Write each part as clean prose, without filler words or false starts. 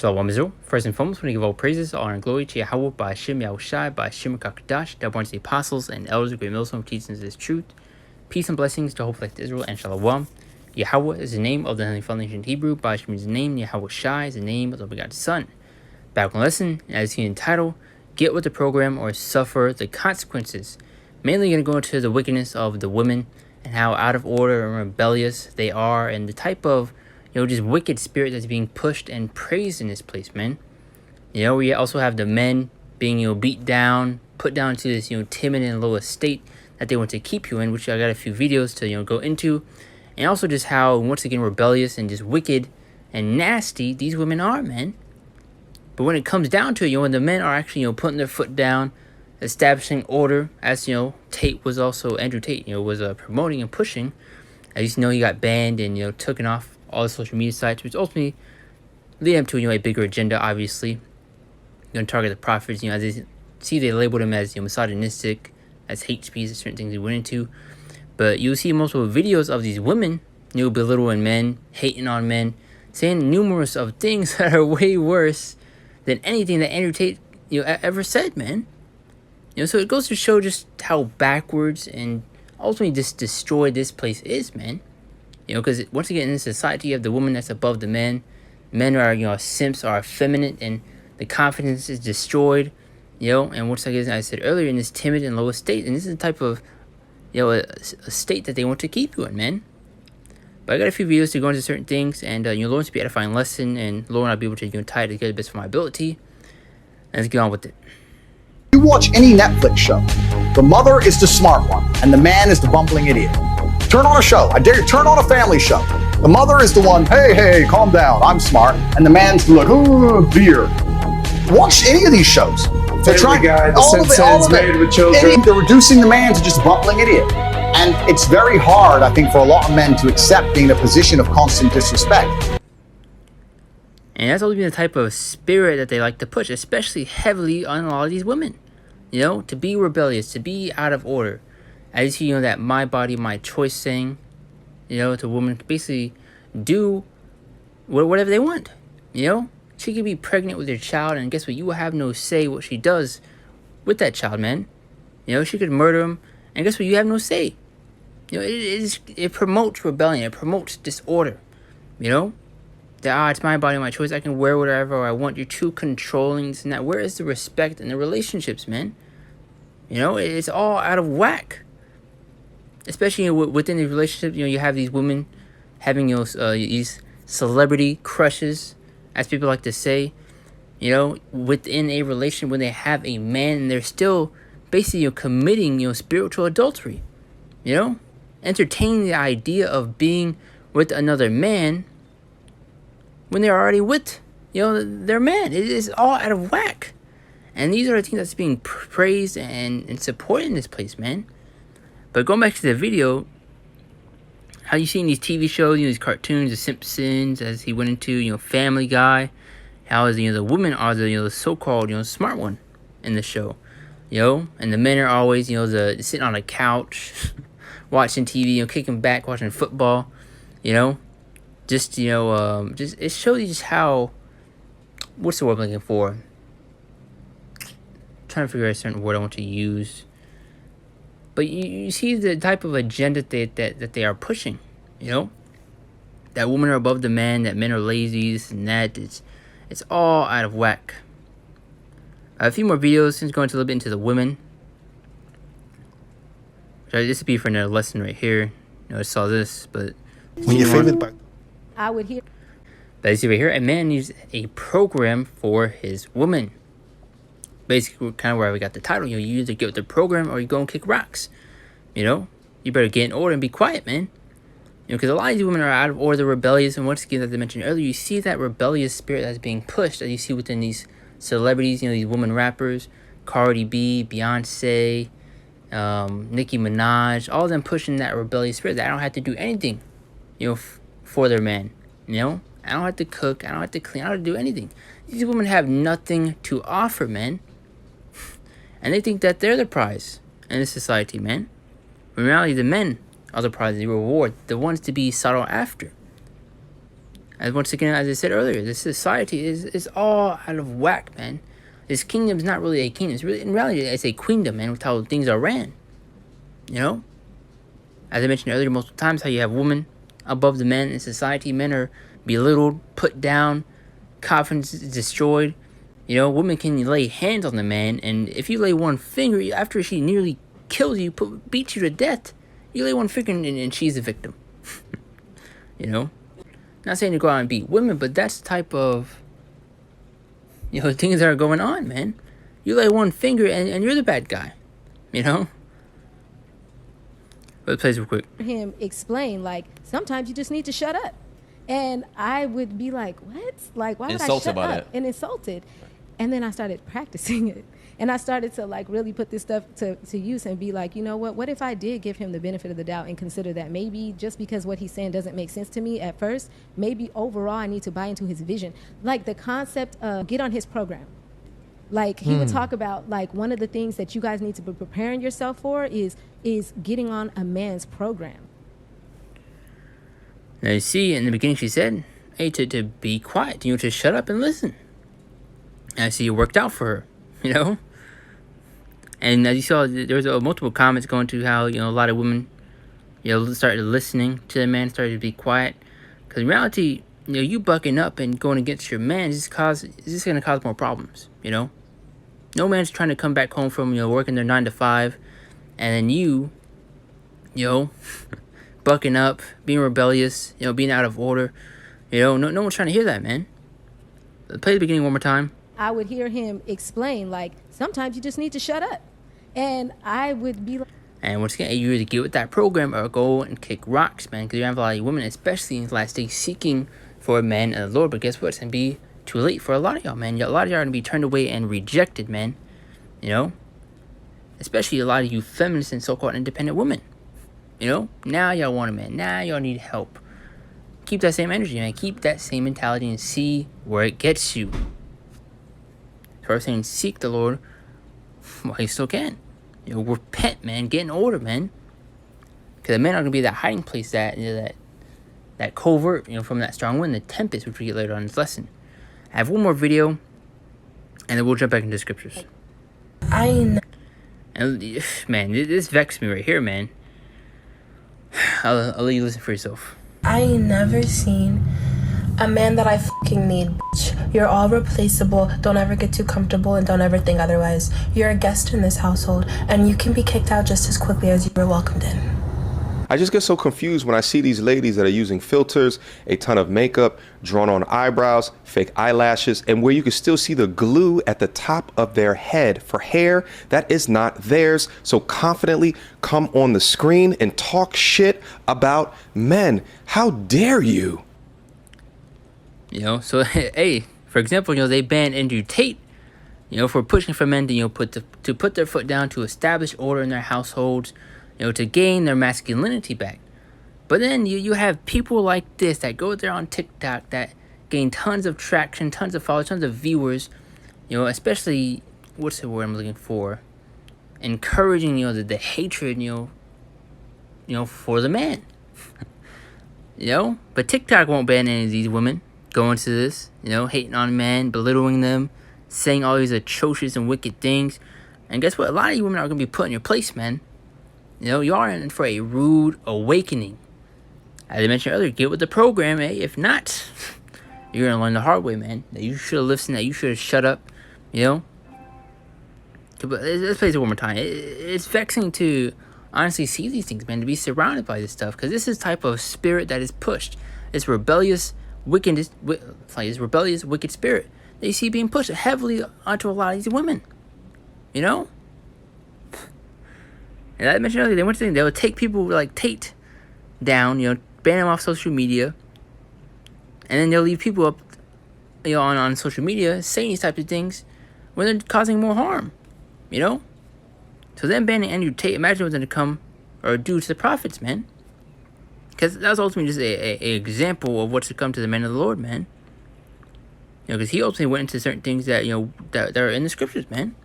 Shalom Israel. First and foremost, we want to give all praises, honor, and glory to Yahweh by Hashem Yahushai, by Hashem Kakadash, that warns the apostles and elders of great millstone teachings of this truth. Peace and blessings to hope like Israel and Shalom. Yahweh is the name of the Heavenly Father in Hebrew. By Hashem is the name. Yahweh Shai is the name of the begotten Son. Back on lesson, as seen in the title, get with the program or suffer the consequences. Mainly going to go into the wickedness of the women and how out of order and rebellious they are, and the type of just wicked spirit that's being pushed and praised in this place, man. We also have the men being, beat down, put down to this, timid and low estate that they want to keep you in, which I got a few videos to, go into. And also just how, once again, rebellious and just wicked and nasty these women are, man. But when it comes down to it, when the men are actually, putting their foot down, establishing order, as, Tate was also, Andrew Tate, was promoting and pushing. As you know, he got banned and, taken off all the social media sites, which ultimately lead him to a bigger agenda. Obviously, going to target the prophets. As they see, they labeled him as misogynistic, as hate speech, certain things he went into. But you'll see multiple videos of these women, belittling men, hating on men, saying numerous of things that are way worse than anything that Andrew Tate ever said, man. So it goes to show just how backwards and ultimately just destroyed this place is, man. Because once again, in this society, you have the woman that's above the men. Men are, simps, are effeminate, and the confidence is destroyed, And once again, as I said earlier, in this timid and low state, and this is the type of, a state that they want to keep you in, man. But I got a few videos to go into certain things, and, Lord, to be edifying lesson, and Lord, I'll be able to, tie it together best for my ability. And let's get on with it. You watch any Netflix show, the mother is the smart one, and the man is the bumbling idiot. Turn on a show. I dare you, turn on a family show. The mother is the one, hey, calm down, I'm smart. And the man's like, oh, beer. Watch any of these shows. They're trying, the Simpsons made with children. They're reducing the man to just a bumbling idiot. And it's very hard, I think, for a lot of men to accept being in a position of constant disrespect. And that's always been the type of spirit that they like to push, especially heavily on a lot of these women. To be rebellious, to be out of order. As you see, that my body, my choice thing, to women basically do whatever they want. She could be pregnant with your child, and guess what? You will have no say what she does with that child, man. She could murder him, and guess what? You have no say. It promotes rebellion. It promotes disorder. That it's my body, my choice. I can wear whatever I want. You're too controlling, this and that. Where is the respect in the relationships, man? It's all out of whack. Especially within these relationships, you have these women having these celebrity crushes, as people like to say. Within a relationship, when they have a man, and they're still basically committing spiritual adultery. Entertaining the idea of being with another man when they're already with their man. It is all out of whack. And these are the things that's being praised and supported in this place, man. But going back to the video, how you see in these TV shows, these cartoons, The Simpsons, as he went into, Family Guy, how is the women are the so-called smart one in the show, and the men are always sitting on a couch, watching TV, kicking back, watching football, just it shows you just how, what's the word I'm looking for? Trying to figure out a certain word I want to use. But you see the type of agenda that they are pushing, That women are above the man, that men are lazy, this and that. It's all out of whack. A few more videos, since going a little bit into the women. This would be for another lesson right here. I saw this, but... When your favorite part. I would hear... But you see right here, a man needs a program for his woman. Basically, kind of where we got the title. You either get with the program or you go and kick rocks. You better get in order and be quiet, man. Because a lot of these women are out of order, rebellious, and once again, as I mentioned earlier, you see that rebellious spirit that's being pushed, as you see within these celebrities, these women rappers, Cardi B, Beyonce, Nicki Minaj, all of them pushing that rebellious spirit that I don't have to do anything, for their man. I don't have to cook, I don't have to clean, I don't have to do anything. These women have nothing to offer, man. And they think that they're the prize in this society, man. In reality, the men are the prize, the reward, the ones to be sought after. As once again, as I said earlier, this society is all out of whack, man. This kingdom is not really a kingdom. It's really, in reality, it's a queendom, man, with how things are ran. You know? As I mentioned earlier multiple times, how you have women above the men in society. Men are belittled, put down, confidence is destroyed. You know, women can lay hands on the man, and if you lay one finger, after she nearly kills you, beats you to death, you lay one finger and she's the victim. You know? Not saying to go out and beat women, but that's the type of, you know, things that are going on, man. You lay one finger and you're the bad guy. You know? Let's play this real quick. Him explain, like, sometimes you just need to shut up. And I would be like, what? Like, why would I shut up? And insulted. And then I started practicing it. And I started to, like, really put this stuff to use and be like, you know what if I did give him the benefit of the doubt and consider that maybe just because what he's saying doesn't make sense to me at first, maybe overall I need to buy into his vision. Like the concept of get on his program. Like he would talk about, like, one of the things that you guys need to be preparing yourself for is getting on a man's program. Now you see, in the beginning she said, hey, to be quiet, you know, to shut up and listen. And I see it worked out for her, you know? And as you saw, there was multiple comments going to how, you know, a lot of women, you know, started listening to the man, started to be quiet. Because in reality, you know, you bucking up and going against your man is just going to cause more problems, you know? No man's trying to come back home from, you know, working their 9 to 5, and then you know, bucking up, being rebellious, you know, being out of order. You know, no one's trying to hear that, man. Play the beginning one more time. I would hear him explain, like, sometimes you just need to shut up. And I would be like... And once again, you either get with that program or go and kick rocks, man. Because you have a lot of women, especially in the last days, seeking for a man and the Lord. But guess what? It's going to be too late for a lot of y'all, man. A lot of y'all are going to be turned away and rejected, man. You know? Especially a lot of you feminists and so-called independent women. You know? Now y'all want a man. Now y'all need help. Keep that same energy, man. Keep that same mentality and see where it gets you. So I'm saying seek the Lord while you still can. You know, repent, man. Get in order, man. Because the men are going to be that hiding place, that, you know, that covert, you know, from that strong wind, the tempest, which we get later on in this lesson. I have one more video, and then we'll jump back into the scriptures. And, man, this vexed me right here, man. I'll let you listen for yourself. I ain't never seen a man that I fucking need, bitch. You're all replaceable. Don't ever get too comfortable and don't ever think otherwise. You're a guest in this household, and you can be kicked out just as quickly as you were welcomed in. I just get so confused when I see these ladies that are using filters, a ton of makeup, drawn on eyebrows, fake eyelashes, and where you can still see the glue at the top of their head for hair that is not theirs. So confidently come on the screen and talk shit about men. How dare you? You know, so, hey, for example, you know, they banned Andrew Tate, you know, for pushing for men to, you know, put their foot down, to establish order in their households, you know, to gain their masculinity back. But then you have people like this that go there on TikTok that gain tons of traction, tons of followers, tons of viewers, you know, especially, what's the word I'm looking for? Encouraging, you know, the hatred, you know, for the man. You know? But TikTok won't ban any of these women going to this, you know, hating on men, belittling them, saying all these atrocious and wicked things. And guess what? A lot of you women are going to be put in your place, man. You know, you are in for a rude awakening. As I mentioned earlier, get with the program, eh? If not, you're going to learn the hard way, man. That you should have listened, that you should have shut up, you know? But let's play this one more time. It's vexing to honestly see these things, man, to be surrounded by this stuff. Because this is the type of spirit that is pushed. It's rebellious, wicked spirit that you see being pushed heavily onto a lot of these women. You know? And I mentioned earlier, they would take people like Tate down, you know, ban them off social media, and then they'll leave people up, you know, on social media saying these types of things when they're causing more harm, you know? So then banning Andrew Tate, imagine what's going to come or do to the prophets, man. Because that was ultimately just a example of what's to come to the men of the Lord, man. You know, because he ultimately went into certain things that, you know, that are in the scriptures, man.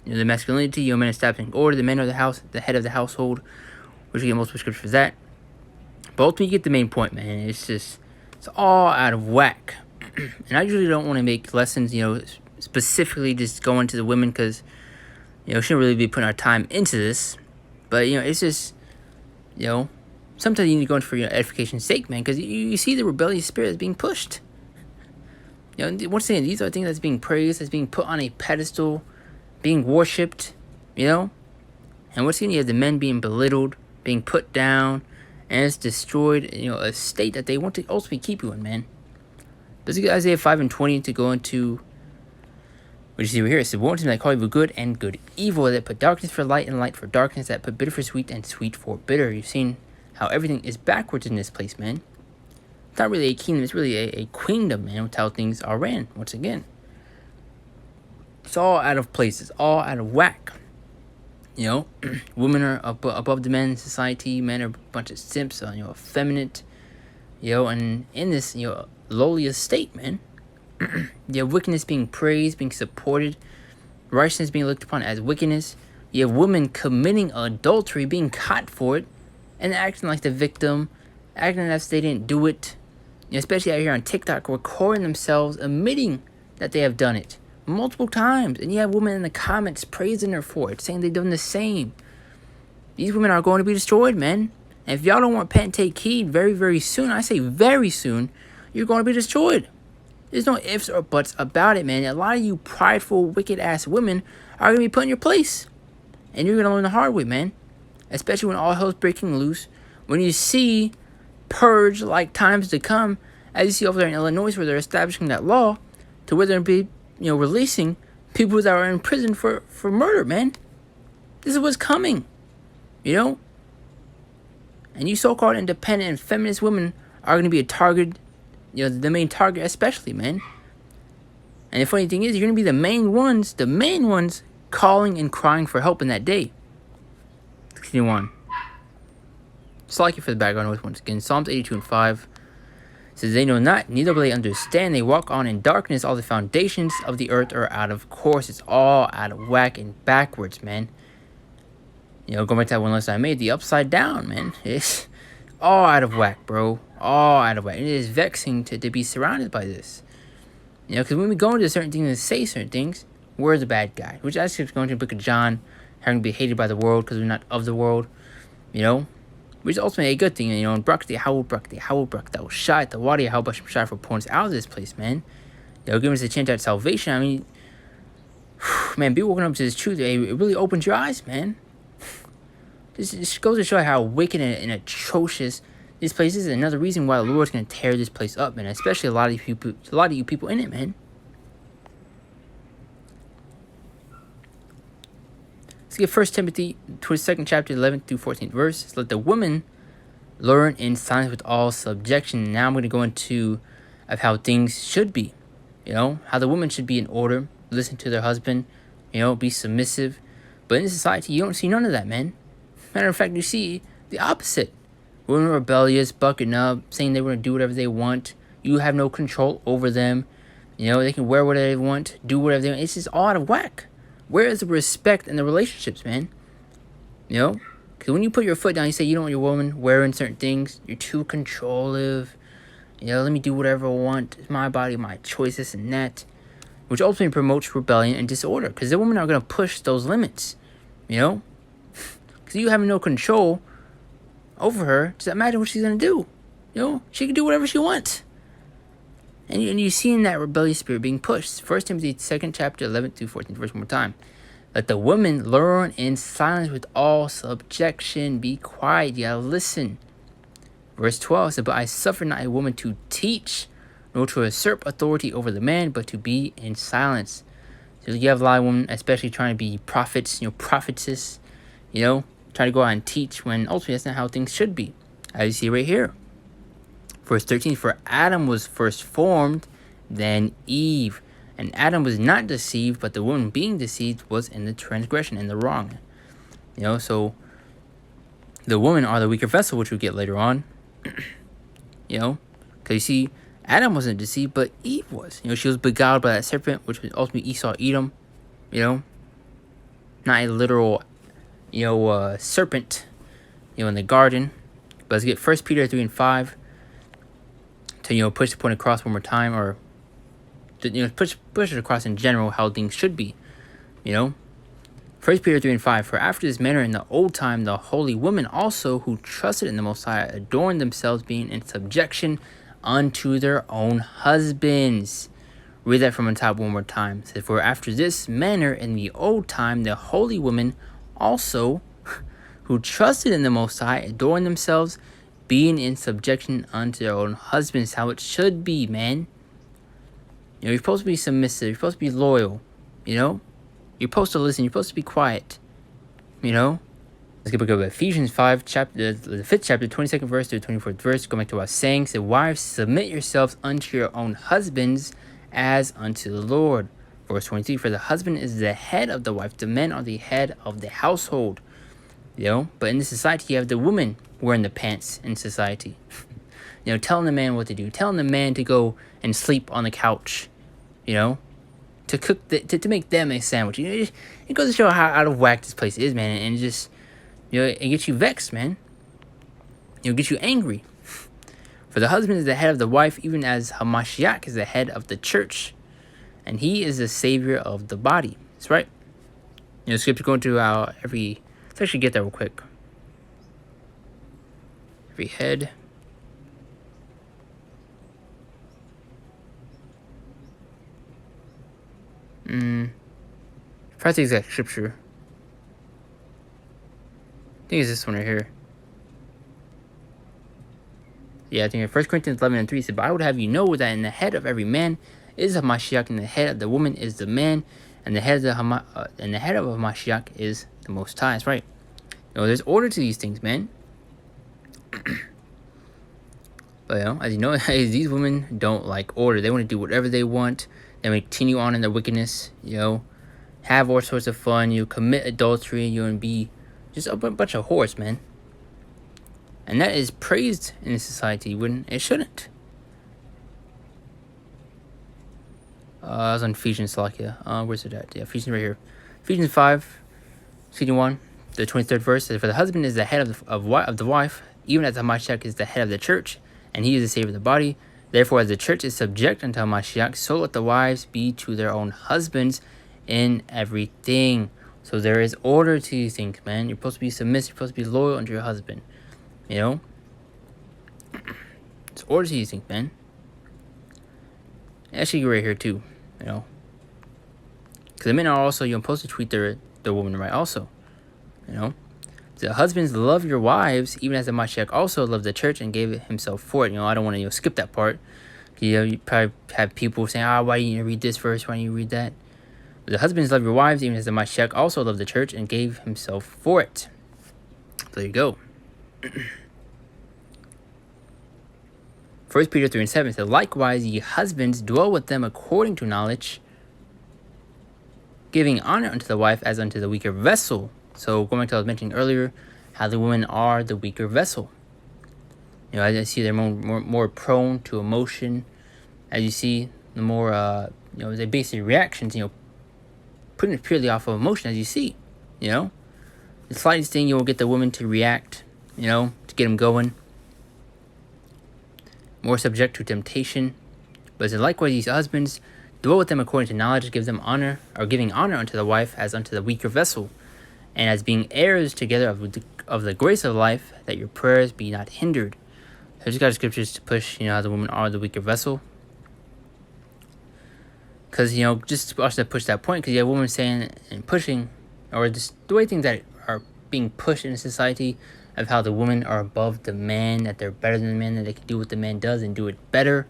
You know, the masculinity, you know, men establishing order, the men of the house, the head of the household, which you get multiple scriptures for that. But ultimately, you get the main point, man. It's just It's all out of whack. And I usually don't want to make lessons, specifically just going to the women because, shouldn't really be putting our time into this. But, it's just, sometimes you need to go in for your edification's sake, man, because you see the rebellious spirit that's being pushed. Once again, these are things that's being praised, that's being put on a pedestal, being worshipped, And once again, you have the men being belittled, being put down, and it's destroyed, a state that they want to ultimately keep you in, man. Let's get Isaiah 5:20 to go into what you see right here. It says, "Woe unto them that call evil good and good evil, that put darkness for light and light for darkness, that put bitter for sweet and sweet for bitter." You've seen how everything is backwards in this place, man. It's not really a kingdom, it's really a queendom, man, with how things are ran, once again. It's all out of place, it's all out of whack. Women are above the men in society, men are a bunch of simps, effeminate, and in this, lowly estate, man. You have wickedness being praised, being supported, righteousness being looked upon as wickedness. You have women committing adultery, being caught for it, and acting like the victim, acting as if they didn't do it. Especially out here on TikTok, recording themselves, admitting that they have done it multiple times. And you have women in the comments praising her for it, saying they've done the same. These women are going to be destroyed, man. And if y'all don't repent and take heed very, very soon, I say very soon, you're going to be destroyed. There's no ifs or buts about it, man. A lot of you prideful, wicked-ass women are going to be put in your place. And you're going to learn the hard way, man. Especially when all hell's breaking loose. When you see purge like times to come, as you see over there in Illinois where they're establishing that law to where they're going to be, releasing people that are in prison for murder, man. This is what's coming, And you so-called independent and feminist women are going to be a target, the main target especially, man. And the funny thing is, you're going to be the main ones calling and crying for help in that day. Continue on. Slack you for the background noise once again. Psalms 82:5 says, "They know not, neither will they understand. They walk on in darkness. All the foundations of the earth are out of course." It's all out of whack and backwards, man. Going back to that one lesson I made, the upside down, man. It's all out of whack, bro. All out of whack. And it is vexing to be surrounded by this. Because when we go into certain things and say certain things, we're the bad guy. Which actually is going to the book of John, having to be hated by the world because we're not of the world. Which is ultimately a good thing. And Brakti, Brakti, thou shot, the water, how much shot for pulling us out of this place, man. Giving us a chance at salvation. I mean, man, be woken up to this truth. It really opens your eyes, man. This goes to show how wicked and atrocious this place is. Another reason why the Lord's going to tear this place up, man. Especially a lot of you people in it, man. Let's get 1 Timothy 22nd chapter 11th through 14th verse. Let the woman learn in silence with all subjection. Now I'm going to go into of how things should be. How the woman should be in order, listen to their husband, be submissive. But in this society, you don't see none of that, man. Matter of fact, you see the opposite. Women are rebellious, bucking up, saying they want to do whatever they want. You have no control over them. They can wear whatever they want, do whatever they want. It's just all out of whack. Where is the respect in the relationships, man? Because when you put your foot down, you say you don't want your woman wearing certain things. You're too controlling. Let me do whatever I want. It's my body, my choices, and that. Which ultimately promotes rebellion and disorder. Because the women are going to push those limits. Because you have no control over her. Does that matter what she's going to do? She can do whatever she wants. And you're seeing that rebellious spirit being pushed. 1 Timothy 2nd chapter 11th through 14th verse one more time. Let the woman learn in silence with all subjection. Be quiet. You gotta listen. Verse 12 said, "But I suffer not a woman to teach, nor to usurp authority over the man, but to be in silence." So you have a lot of women, especially trying to be prophets, prophetess, trying to go out and teach when ultimately that's not how things should be. As you see right here. Verse 13, "For Adam was first formed, then Eve. And Adam was not deceived, but the woman being deceived was in the transgression, in the wrong." So the women are the weaker vessel, which we'll get later on. Because you see, Adam wasn't deceived, but Eve was. She was beguiled by that serpent, which was ultimately Esau, Edom. Not a literal, tells you in the garden. But let's get 1 Peter 3:5 to, push the point across one more time, or to, push it across in general how things should be. 1 Peter 3 and 5. For after this manner in the old time, the holy women also who trusted in the Most High adorned themselves, being in subjection unto their own husbands. Read that from the top one more time. It says, for after this manner in the old time, the holy women also who trusted in the Most High adorned themselves, being in subjection unto their own husbands. How it should be, man. You're supposed to be submissive. You're supposed to be loyal. You're supposed to listen. You're supposed to be quiet. Let's get back up to Ephesians 5, the 5th chapter, 22nd verse to the 24th verse. Go back to what I was saying. So, wives, submit yourselves unto your own husbands as unto the Lord. Verse 23, for the husband is the head of the wife. The men are the head of the household. But in the society, you have the woman wearing the pants in society. Telling the man what to do. Telling the man to go and sleep on the couch. To cook, to make them a sandwich. It goes to show how out of whack this place is, man. And just, it gets you vexed, man. It gets you angry. For the husband is the head of the wife, even as Hamashiach is the head of the church. And he is the savior of the body. That's right. Scripture going to let's actually get that real quick. Every head. If I the exact scripture. I think it's this one right here. Yeah, I think 1 Corinthians 11 and 3 said, but I would have you know that in the head of every man is a Mashiach, and the head of the woman is the man, and the head of a Mashiach is the Most High. That's right. There's order to these things, man. But as you know, these women don't like order. They want to do whatever they want. They want to continue on in their wickedness. Have all sorts of fun. Commit adultery. And be just a bunch of whores, man. And that is praised in society when it shouldn't. I was on Ephesians, Salakia. Where's it at? Yeah, Ephesians right here. Ephesians 5, 1, the 23rd verse says, for the husband is the head of the wife, even as Hamashiach is the head of the church, and he is the savior of the body. Therefore, as the church is subject unto Hamashiach, so let the wives be to their own husbands in everything. So there is order to these things, man. You're supposed to be submissive. You're supposed to be loyal unto your husband. It's order to these things, man. Actually, right here too, because the men are also supposed to treat their woman right. Also, the husbands, love your wives, even as the Mashiach also loved the church and gave himself for it. I don't want to skip that part. You probably have people saying, why didn't you read this verse? Why didn't you read that? But the husbands, love your wives, even as the Mashiach also loved the church and gave himself for it. There you go. 1 Peter 3 and 7 says, likewise, ye husbands, dwell with them according to knowledge, giving honor unto the wife as unto the weaker vessel. So, going back to what I was mentioning earlier, how the women are the weaker vessel. As you see, they're more prone to emotion. As you see, the more, they base their reactions, putting it purely off of emotion, as you see. The slightest thing, you'll get the woman to react, to get them going. More subject to temptation. But as likewise, these husbands, dwell with them according to knowledge, give them honor, or giving honor unto the wife as unto the weaker vessel, and as being heirs together of the grace of life, that your prayers be not hindered. So I just got scriptures to push, how the women are the weaker vessel. Because, just also to push that point, because you have women saying and pushing, or just the way things that are being pushed in society, of how the women are above the man, that they're better than the man, that they can do what the man does and do it better.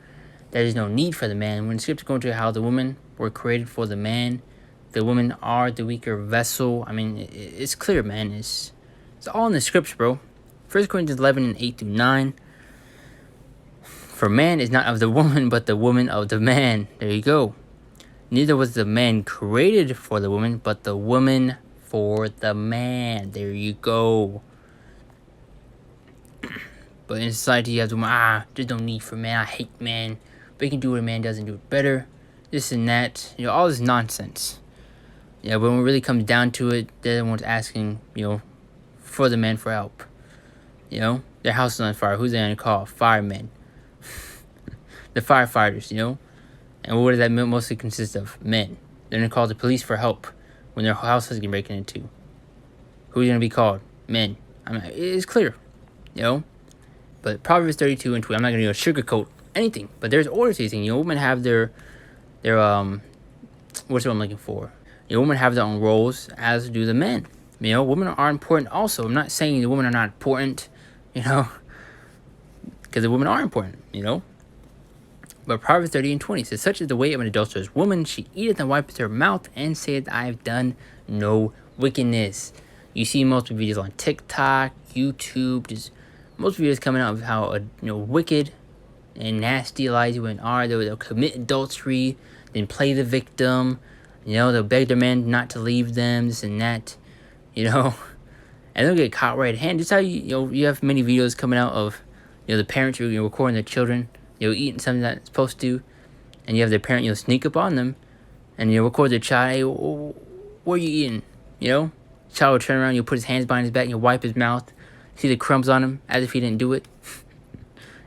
There is no need for the man. When the scripture goes to how the women were created for the man, the women are the weaker vessel. I mean, it's clear, man. It's all in the scripture, bro. 1 Corinthians 11 and 8 through 9. For man is not of the woman, but the woman of the man. There you go. Neither was the man created for the woman, but the woman for the man. There you go. But in society, you have to, there's no need for man. I hate man. But you can do what a man does and do it better. This and that. All this nonsense. But when it really comes down to it, they're the ones asking, for the man for help. Their house is on fire. Who's they going to call? Firemen. the firefighters, you know? And what does that mostly consist of? Men. They're going to call the police for help when their house is getting broken into. Who's going to be called? Men. I mean, it's clear, you know? But Proverbs 32 and 20, I'm not going to sugarcoat anything, but there's order to these things. You know, women have their what's what I'm looking for? You know, women have their own roles, as do the men. You know, women are important also. I'm not saying the women are not important, you know, because the women are important, you know. But Proverbs 30 and 20 says, such is the way of an adulterous woman. She eateth and wipeth her mouth and saith, I have done no wickedness. You see multiple videos on TikTok, YouTube, just most videos coming out of how wicked and nasty lies women are. They'll commit adultery, then play the victim. You know, they'll beg their men not to leave them, this and that. You know, and they'll get caught right-handed. Just how you have many videos coming out of the parents who recording their children eating something that's supposed to, and you have their parent sneak up on them, and record their child. Hey, what are you eating? You know, child will turn around, put his hands behind his back, and wipe his mouth, see the crumbs on him as if he didn't do it.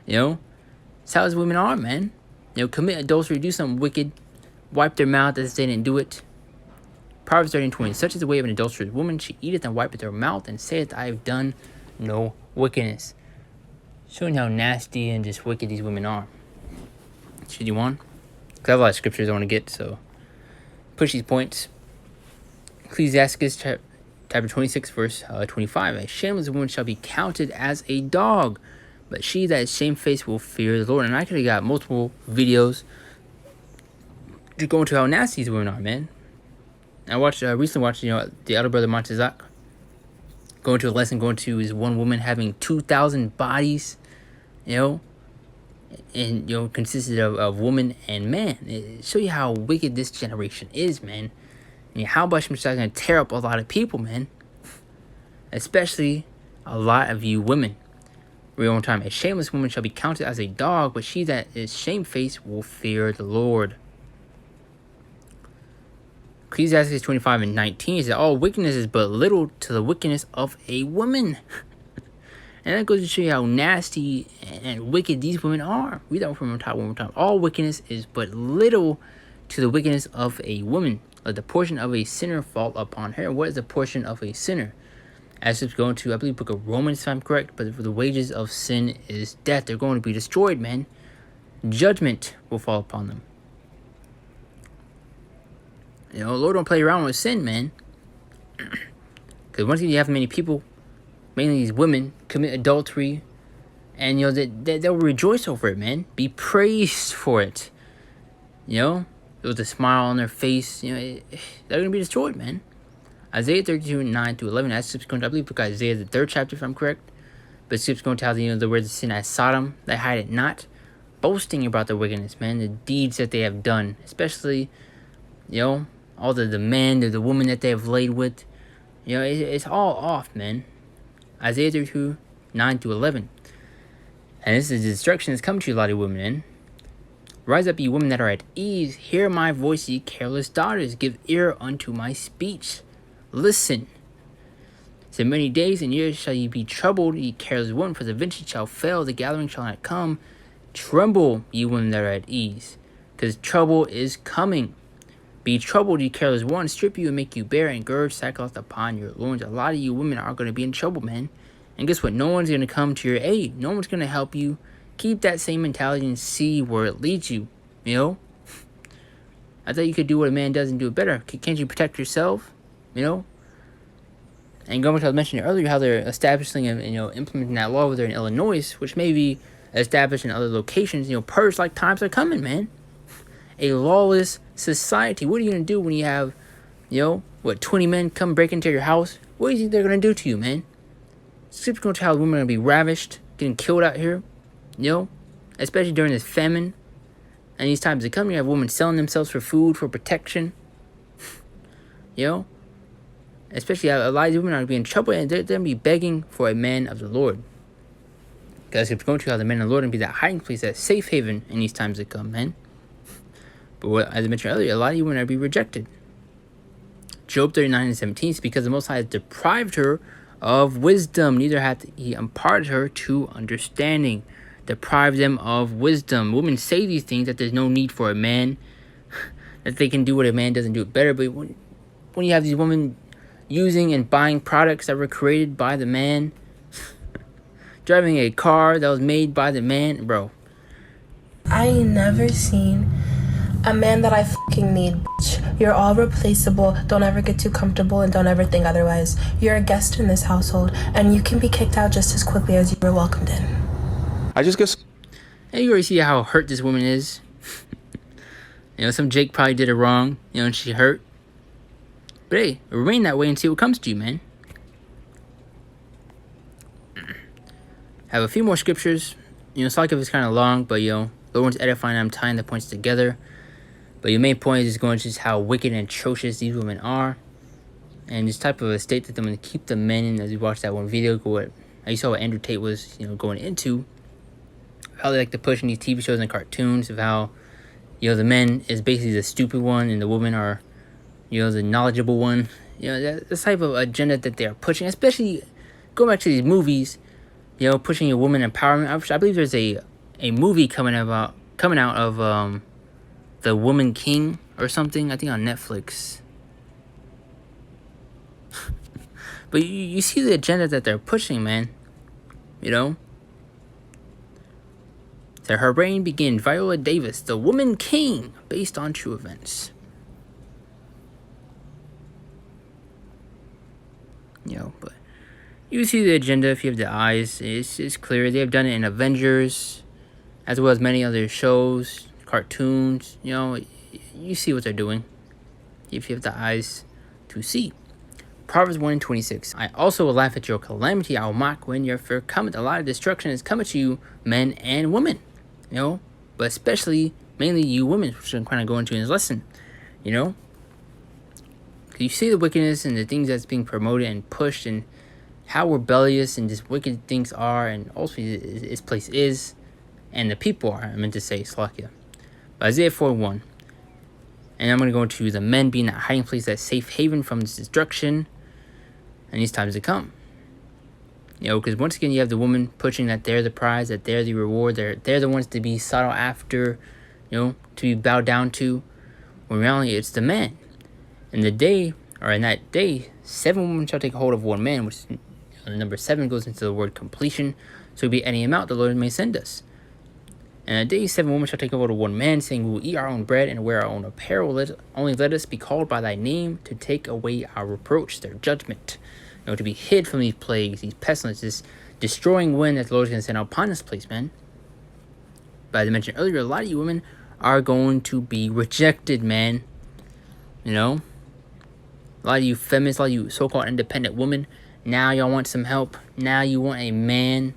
You know, that's how as women are, man. Commit adultery, do something wicked, wipe their mouth as if they didn't do it. Proverbs 30 and 20, such is the way of an adulterous woman. She eateth and wipeth her mouth, and saith, I have done no wickedness. Showing how nasty and just wicked these women are. Should you want? Because I have a lot of scriptures I want to get, so push these points. Ecclesiastes chapter 26, verse 25. A shameless woman shall be counted as a dog, but she that is shamefaced will fear the Lord. And I could have got multiple videos just going to how nasty these women are, man. I recently watched, the elder brother Montezak going to a lesson, going to his one woman having 2,000 bodies, and consisted of woman and man. It show you how wicked this generation is, man. And how much is going to tear up a lot of people, man. Especially a lot of you women. Read one time. A shameless woman shall be counted as a dog, but she that is shamefaced will fear the Lord. Ecclesiastes 25 and 19 says, all wickedness is but little to the wickedness of a woman. And that goes to show you how nasty and wicked these women are. Read that one more time. All wickedness is but little to the wickedness of a woman. Let the portion of a sinner fall upon her. What is the portion of a sinner? As it's going to, I believe, book of Romans, if I'm correct. But the wages of sin is death. They're going to be destroyed, man. Judgment will fall upon them. Lord don't play around with sin, man. Because once you have many people, mainly these women, commit adultery, and they'll rejoice over it, man. Be praised for it. With a smile on their face, they're gonna be destroyed, man. Isaiah 32, 9 to 11. That's going to, I believe, because Isaiah the 3rd chapter, if I'm correct. But it's going to tell the words of sin as Sodom, they hide it not, boasting about their wickedness, man, the deeds that they have done, especially, all the men, the woman that they have laid with. It's all off, man. Isaiah 32, 9 to 11. And this is the destruction that's come to a lot of women, man. Rise up, ye women that are at ease. Hear my voice, ye careless daughters. Give ear unto my speech. Listen. So many days and years shall ye be troubled, ye careless women, for the vintage shall fail, the gathering shall not come. Tremble, ye women that are at ease, because trouble is coming. Be troubled, ye careless ones, strip you and make you bare, and gird sackcloth upon your loins. A lot of you women are going to be in trouble, man. And guess what? No one's going to come to your aid. No one's going to help you. Keep that same mentality and see where it leads you, I thought you could do what a man does and do it better. Can't you protect yourself, And going back to what I mentioned earlier, how they're establishing and, implementing that law over there in Illinois, which may be established in other locations, purge-like times are coming, man. A lawless society. What are you going to do when you have, 20 men come break into your house? What do you think they're going to do to you, man? Scripture going to tell women are going to be ravished, getting killed out here, especially during this famine. And these times that come, you have women selling themselves for food, for protection, Especially a lot of these women are going to be in trouble, and they're going to be begging for a man of the Lord. Because it's going to have the men of the Lord and be that hiding place, that safe haven in these times that come, man. But as I mentioned earlier, a lot of you women are going to be rejected. Job 39 and 17 is because the Most High has deprived her of wisdom, neither hath he imparted her to understanding. deprive them of wisdom. Women say these things that there's no need for a man, that they can do what a man doesn't do it better. But when you have these women using and buying products that were created by the man, driving a car that was made by the man, bro. I ain't never seen a man that I fucking need, bitch. You're all replaceable. Don't ever get too comfortable and don't ever think otherwise. You're a guest in this household and you can be kicked out just as quickly as you were welcomed in. I just guess. And you already see how hurt this woman is. Some Jake probably did it wrong, and she hurt. But hey, remain that way and see what comes to you, man. Have a few more scriptures. Salakif is kind of long, but the one's edifying. I'm tying the points together. But your main point is going to just how wicked and atrocious these women are, and this type of a state that they're going to keep the men in. As we watched that one video, you saw what Andrew Tate was, going into, how they like to push in these TV shows and cartoons of how, the men is basically the stupid one and the women are, the knowledgeable one. That type of agenda that they are pushing, especially going back to these movies. Pushing your woman empowerment. I believe there's a movie coming out of The Woman King or something. I think on Netflix. But you see the agenda that they're pushing, man. So her reign began. Viola Davis, The Woman King, based on true events. But you see the agenda if you have the eyes. It's clear. They have done it in Avengers, as well as many other shows, cartoons. You see what they're doing if you have the eyes to see. Proverbs 1:26. I also will laugh at your calamity. I will mock when your fear cometh. A lot of destruction is coming to you, men and women. But especially, mainly you women, which I'm kind of going to in this lesson. You see the wickedness and the things that's being promoted and pushed, and how rebellious and just wicked things are, and also this place is, and the people are. I meant to say Slovakia. Isaiah 4:1. And I'm going to go into the men being that hiding place, that safe haven from this destruction, and these times to come. Because once again, you have the woman pushing that they're the prize, that they're the reward, they're the ones to be sought out after, to be bowed down to. When reality, it's the man. In that day, 7 women shall take hold of one man, which the number 7 goes into the word completion. So it be any amount the Lord may send us. And a day 7 women shall take hold of one man, saying, we will eat our own bread and wear our own apparel. Only let us be called by thy name to take away our reproach, their judgment. To be hid from these plagues, these pestilences, destroying wind that the Lord is going to send upon this place, man. But as I mentioned earlier, a lot of you women are going to be rejected, man. A lot of you feminists, a lot of you so-called independent women, now y'all want some help. Now you want a man.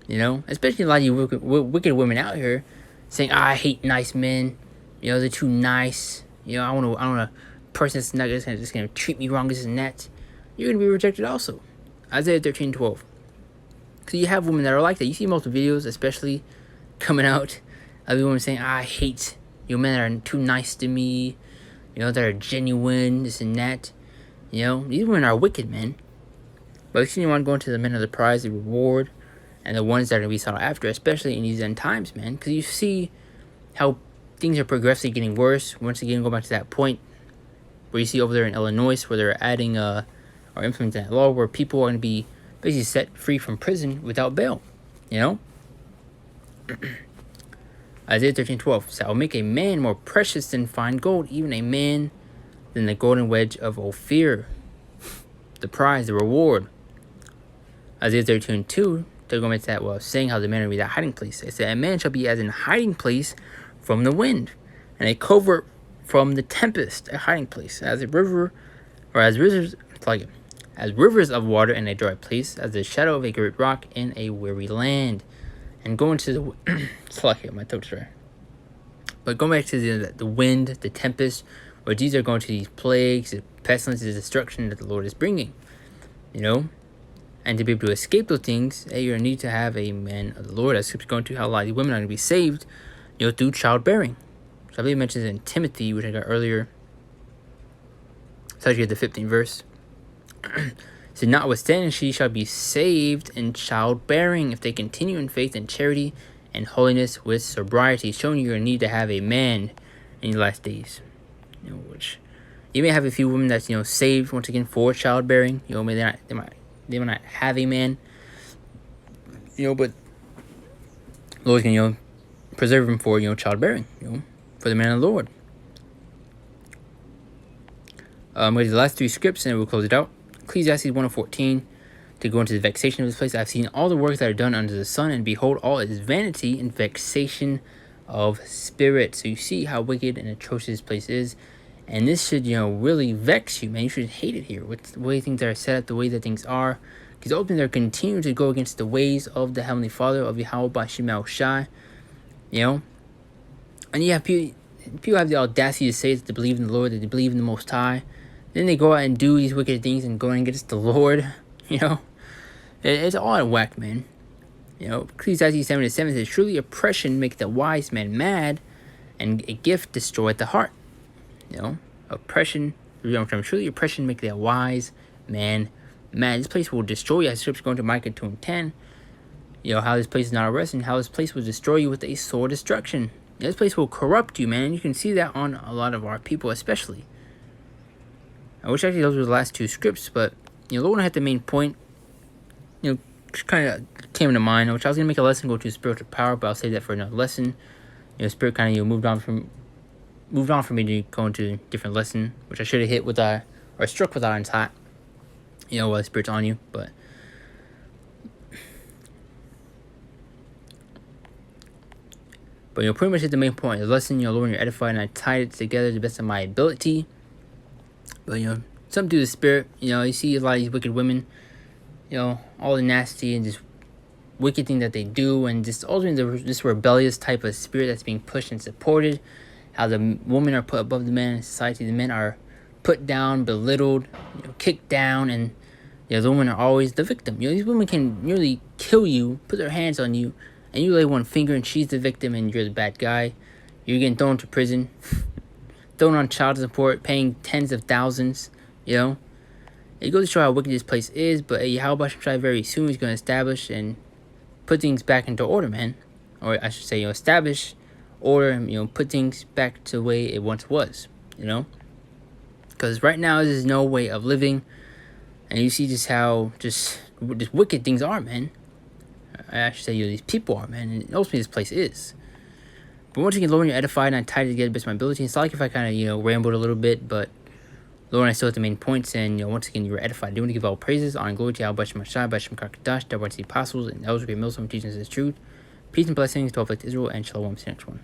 Especially a lot of you wicked women out here saying, I hate nice men. They're too nice. I want a person that's not just going to treat me wrong, this and that. You're going to be rejected also. Isaiah 13:12. Because you have women that are like that. You see most videos, especially coming out, of the women saying, I hate men that are too nice to me. That are genuine, this and that. These women are wicked, man. But you want to go into the men of the prize, the reward, and the ones that are going to be sought after, especially in these end times, man. Because you see how things are progressively getting worse. Once again, go back to that point where you see over there in Illinois, where they're adding or implementing that law where people are going to be basically set free from prison without bail. Isaiah 13:12. So I will make a man more precious than fine gold, even a man than the golden wedge of Ophir. The prize, the reward. Isaiah 13:2. They're going to make that saying how the man will be that hiding place. It said, a man shall be as in hiding place from the wind, and a covert from the tempest, a hiding place, as a river, or as rivers, as rivers of water in a dry place, as the shadow of a great rock in a weary land. And going to the my throat's dry. But going back to the wind, the tempest, where these are going to these plagues, the pestilence, the destruction that the Lord is bringing, And to be able to escape those things, you're going to need to have a man of the Lord. As Scripture going to how a lot of these women are going to be saved, through childbearing. So I believe it mentions in Timothy, which I got earlier. So you get the 15th verse. So notwithstanding, she shall be saved in childbearing if they continue in faith and charity and holiness with sobriety, showing your need to have a man in your last days. You know, which you may have a few women that's, you know, saved once again for childbearing. You know, maybe they might not have a man. You know, but the Lord's gonna, you know, preserve them for, you know, childbearing. You know, for the man of the Lord. I'm going to do the last 3 scripts and we'll close it out. Ecclesiastes 1:14. To go into the vexation of this place, I've seen all the works that are done under the sun, and behold, all is vanity and vexation of spirit. So you see how wicked and atrocious this place is, and this should, you know, really vex you, man. You should hate it here with the way things are set up, the way that things are, because ultimately they're continuing to go against the ways of the Heavenly Father, of Yahweh Bashim El Shai, you know. And you have people have the audacity to say that they believe in the Lord, that they believe in the Most High, then they go out and do these wicked things and go against the Lord, you know. It's all out of whack, man. You know, Ecclesiastes 7:7 says, "Surely oppression maketh the wise man mad, and a gift destroyeth the heart." You know, oppression. Surely oppression maketh the wise man mad. This place will destroy you. As scripture going to Micah 2:10. You know how this place is not a rest, and how this place will destroy you with a sore destruction. This place will corrupt you, man. You can see that on a lot of our people, especially. I wish actually those were the last 2 scripts, but you know, the one I had the main point. You know, just kind of came to mind, which I was going to make a lesson go to spiritual power, but I'll save that for another lesson. You know, spirit kind of, you know, moved on for me to go into a different lesson, which I should have hit with or struck with iron's hot, you know, while the spirit's on you, but you know, pretty much hit the main point of the lesson. You know, Lord, when you're edified, and I tied it together to the best of my ability. But you know, something to the spirit. You know, you see a lot of these wicked women. You know, all the nasty and just wicked thing that they do, and just ultimately this rebellious type of spirit that's being pushed and supported. How the women are put above the men in society, the men are put down, belittled, you know, kicked down, and you know, the women are always the victim. You know, these women can nearly kill you, put their hands on you, and you lay one finger and she's the victim and you're the bad guy. You're getting thrown to prison, thrown on child support, paying tens of thousands, you know. It goes to show how wicked this place is, but Yahweh Shai very soon is going to establish and put things back into order, man. Or I should say, you know, establish order and, you know, put things back to the way it once was, you know. Because right now, there's no way of living. And you see just how just wicked things are, man. I should say, you know, these people are, man. And ultimately, this place is. But once again, Lord, you're edified, and I tied it together best of my ability. It's not like if I kind of, you know, rambled a little bit, but Lord, I still have the main points, and you know, once again, you were edified. I do want to give all praises, honor, and glory to Yahweh Bashim Shai, Bashim Kakadash, the apostles, and elders, great millstone, teaching us the truth. Peace and blessings to all of Israel, and Shalom. See you next one.